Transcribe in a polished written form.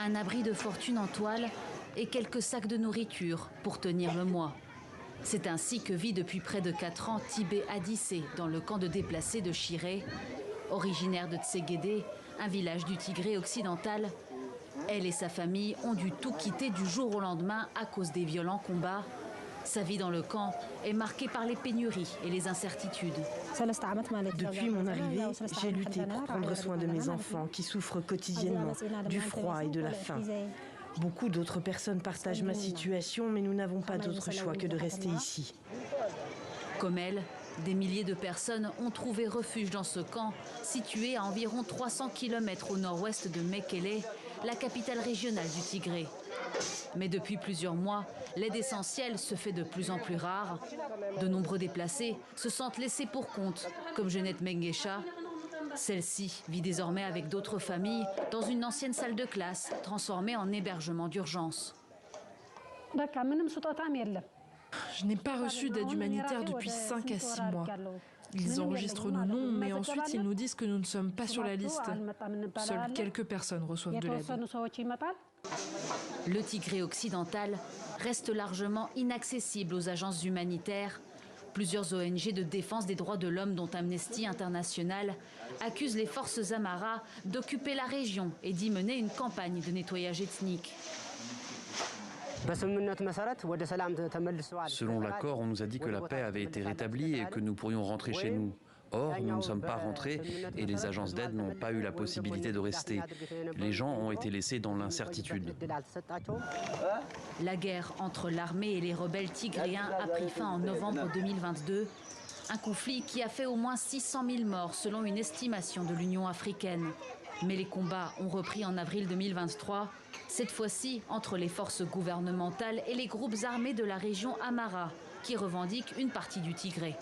un abri de fortune en toile et quelques sacs de nourriture pour tenir le mois. C'est ainsi que vit depuis près de 4 ans Tibé Adissé dans le camp de déplacés de Chiré. Originaire de Tségédé, un village du Tigré occidental, elle et sa famille ont dû tout quitter du jour au lendemain à cause des violents combats. Sa vie dans le camp est marquée par les pénuries et les incertitudes. Depuis mon arrivée, j'ai lutté pour prendre soin de mes enfants qui souffrent quotidiennement du froid et de la faim. Beaucoup d'autres personnes partagent ma situation, mais nous n'avons pas d'autre choix que de rester ici. Comme elle, des milliers de personnes ont trouvé refuge dans ce camp, situé à environ 300 km au nord-ouest de Mekele, la capitale régionale du Tigré. Mais depuis plusieurs mois, l'aide essentielle se fait de plus en plus rare. De nombreux déplacés se sentent laissés pour compte, comme Jeannette Mengesha. Celle-ci vit désormais avec d'autres familles dans une ancienne salle de classe transformée en hébergement d'urgence. Je n'ai pas reçu d'aide humanitaire depuis 5 à 6 mois. Ils enregistrent nos noms, mais ensuite ils nous disent que nous ne sommes pas sur la liste. Seules quelques personnes reçoivent de l'aide. Le Tigré occidental reste largement inaccessible aux agences humanitaires. Plusieurs ONG de défense des droits de l'homme, dont Amnesty International, accusent les forces Amhara d'occuper la région et d'y mener une campagne de nettoyage ethnique. Selon l'accord, on nous a dit que la paix avait été rétablie et que nous pourrions rentrer chez nous. Or, nous ne sommes pas rentrés et les agences d'aide n'ont pas eu la possibilité de rester. Les gens ont été laissés dans l'incertitude. La guerre entre l'armée et les rebelles tigréens a pris fin en novembre 2022. Un conflit qui a fait au moins 600 000 morts selon une estimation de l'Union africaine. Mais les combats ont repris en avril 2023, cette fois-ci entre les forces gouvernementales et les groupes armés de la région Amhara, qui revendiquent une partie du Tigré.